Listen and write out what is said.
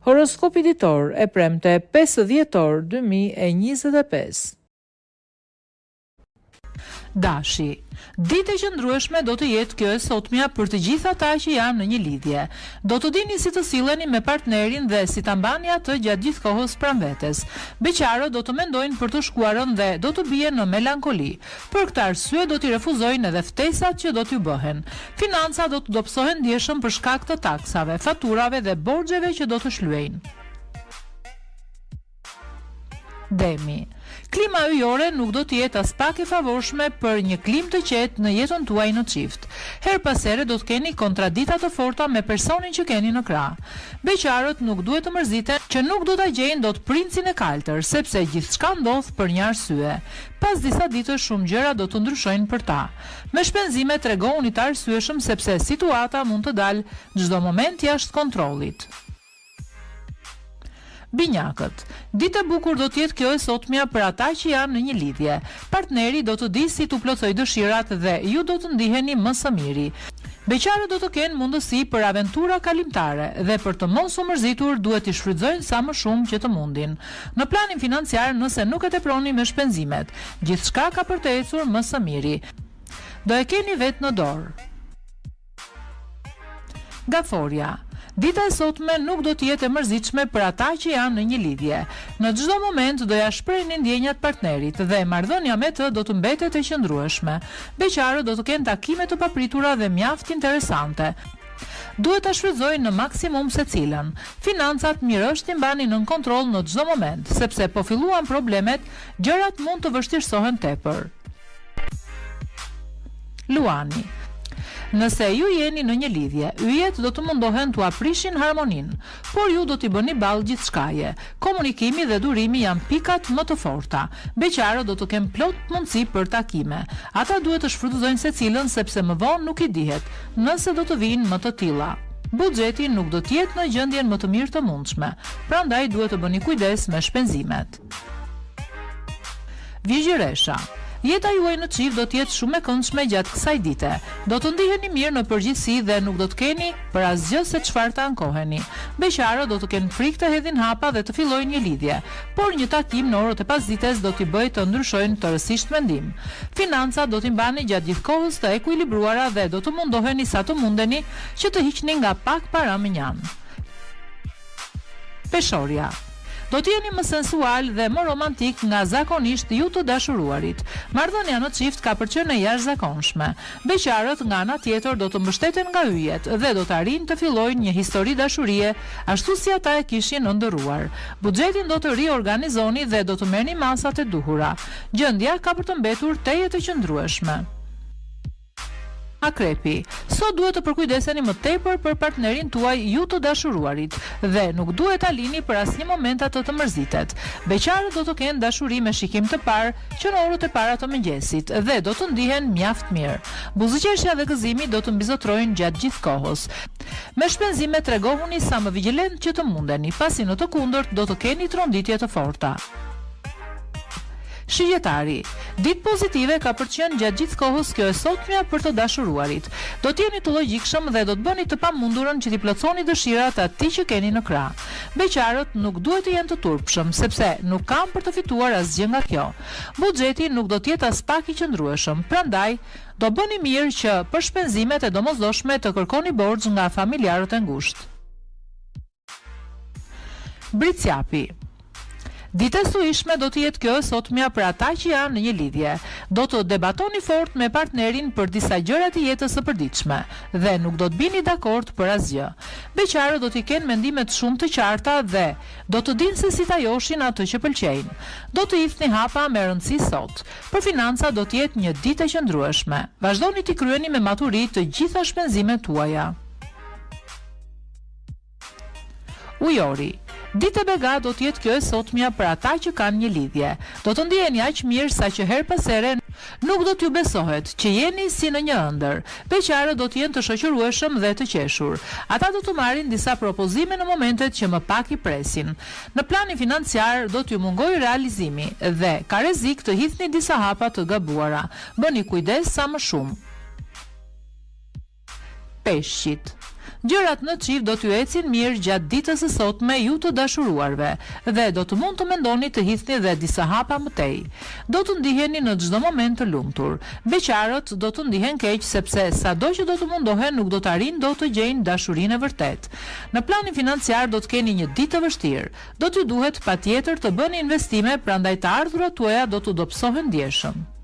Horoskopi ditor e premte 5 dhjetor 2025. Dashi. Ditë e qëndrueshme do të jetë kjo e sotmja për të gjithë ata që janë në një lidhje. Do të dini si të silleni me partnerin dhe si ta mbani atë gjatë gjithë kohës pranë vetes. Beqarët do të mendojnë për të shkuarën dhe do të bien në melankoli. Për këtë arsye do t'i refuzojnë edhe ftesat që do t'ju bëhen. Financat do të dobësohen ndjeshëm për shkak të taksave, faturave dhe borxheve që do të shlyejnë. Demi. Klima yjore nuk do të jetë as pak e favorshme për një klim të qetë në jetën tuaj në çift. Her pas here do të keni kontradikta të forta me personin që keni në krah. Beqarët nuk duhet të mërziten që nuk do ta gjejnë dot princin e kaltër, sepse gjithçka ndodh për një arsye. Pas disa ditësh shumë gjëra do të ndryshojnë për ta. Me shpenzime tregoni të arsyeshëm sepse situata mund të dalë çdo moment jashtë kontrollit. Binjakët. Ditë e bukur do të jetë kjo e sotmja për ata që janë në një lidhje. Partneri do të di si t'u plotësoj dëshirat dhe ju do të ndiheni më së miri. Beqarët do të kenë mundësi për aventura kalimtare dhe për të mos u mërzitur duhet t'i shfrytëzojnë sa më shumë që të mundin. Në planin financiar, nëse nuk e teproni me shpenzimet, gjithçka ka për të ecur më së miri. Do e keni vetë në dorë. Gaforia. Dita e sotme nuk do të jetë e mërzitshme për ata që janë në një lidhje. Në çdo moment do ja shprehni ndjenjat partnerit dhe marrëdhënia me të do të mbetet e qëndrueshme. Beqarët do të kenë takime të papritura dhe mjaft interesante. Duhet ta shfrytëzojnë në maksimum secilën. Financat mirë është t'i mbani nën kontroll në çdo moment, sepse po filluan problemet, gjërat mund të vështirësohen tepër. Luani. Nëse ju jeni në një lidhje, yjet do të mundohen t'u aprishin harmoninë, por ju do t'i bëni ballë gjithçkaje. Komunikimi dhe durimi janë pikat më të forta. Beqarët do të kenë plot mundësi për takime. Ata duhet të shfrytëzojnë secilën sepse më vonë nuk i dihet nëse do të vinë më të tilla. Buxheti nuk do të jetë në gjendjen më të mirë të mundshme, prandaj duhet të bëni kujdes me shpenzimet. Vigjiresha. Jeta juaj në çift do të jetë shumë e këndshme gjatë kësaj dite. Do të ndiheni mirë në përgjithësi dhe nuk do të keni për asgjë se çfarë të ankoheni. Beqarët do të kenë frikë të hedhin hapa dhe të fillojnë një lidhje, por një takim në orët e pasdites do t'i bëjë të ndryshojnë tërësisht mendim. Financat do t'i mbani gjatë gjithë kohës të ekuilibruara dhe do të mundoheni sa të mundeni që të hiqni nga pak para mënjan. Peshorja. Do të jeni më sensual dhe më romantik nga zakonisht ju të dashuruarit. Marrëdhënia në çift ka për qenë e jashtëzakonshme. Beqarët nga ana tjetër do të mbështeten nga yjet dhe do të arrijnë të fillojnë një histori dashurie, ashtu si ata e kishin ëndërruar. Buxhetin do të riorganizoni dhe do të merrni masat e duhura. Gjendja ka për të mbetur teje të qëndrueshme. Akrepi. Sot duhet të përkujdeseni më tepër për partnerin tuaj ju të dashuruarit dhe nuk duhet ta lini për asnjë moment atë të mërzitet. Beqarët do të kenë dashuri me shikim të parë që në orët e para të mëngjesit dhe do të ndihen mjaft mirë. Buzëqeshja dhe gëzimi do të mbizotrojnë gjatë gjithë kohës. Me shpenzime tregohuni sa më vigjilent që të mundeni, pasi në të kundërt do të keni tronditje të forta. Shigjetari. Ditë pozitive ka për të qenë gjatë gjithë kohës kjo e sotmja për të dashuruarit. Do të jeni të logjikshëm dhe do të bëni të pamundurën që t'i plotësoni dëshirat atij që keni në krah. Beqarët nuk duhet të jenë të turpshëm, sepse nuk kanë për të fituar asgjë nga kjo. Buxheti nuk do të jetë as pak i qëndrueshëm, prandaj do bëni mirë që për shpenzimet e domosdoshme të kërkoni borxh nga familjarët e ngushtë. Bricjapi. Ditë e suhishme do të jetë kjo e sotmja për ata që janë në një lidhje. Do të debatoni fort me partnerin për disa gjëra të jetës së përditshme dhe nuk do të bini dakord për asgjë. Beqarët do t'i kenë mendimet shumë të qarta dhe do të dinë se si ta joshin atë që pëlqejnë. Do të hidhni hapa me rëndësi sot. Për financa do të jetë një ditë e qëndrueshme. Vazhdoni t'i kryeni me maturi të gjitha shpenzimet tuaja. Ujori. Ditë e bega do të jetë kjo e sotmja për ata që kanë një lidhje. Do të ndiheni aq mirë sa që her pas here nuk do t'ju besohet që jeni si në një ëndër. Beqarët do të jenë të shoqërueshëm dhe të qeshur. Ata do të marrin disa propozime në momentet që më pak i presin. Në planin financiar do t'ju mungojë realizimi dhe ka rrezik të hidhni disa hapa të gabuara. Bëni kujdes sa më shumë. Peshqit. Gjërat në çift do t'ju ecin mirë gjatë ditës së sotme ju të dashuruarve dhe do të mund të mendoni të hidhni dhe disa hapa më tej. Do të ndiheni në çdo moment të lumtur. Beqarët do të ndihen keq sepse sado që do të mundohen nuk do të arrin dot të gjejnë dashurinë e vërtet. Në planin financiar do të keni një ditë të vështirë. Do t'ju duhet patjetër të bëni investime, prandaj të ardhurat tuaja do t'u dobësohen ndjeshëm.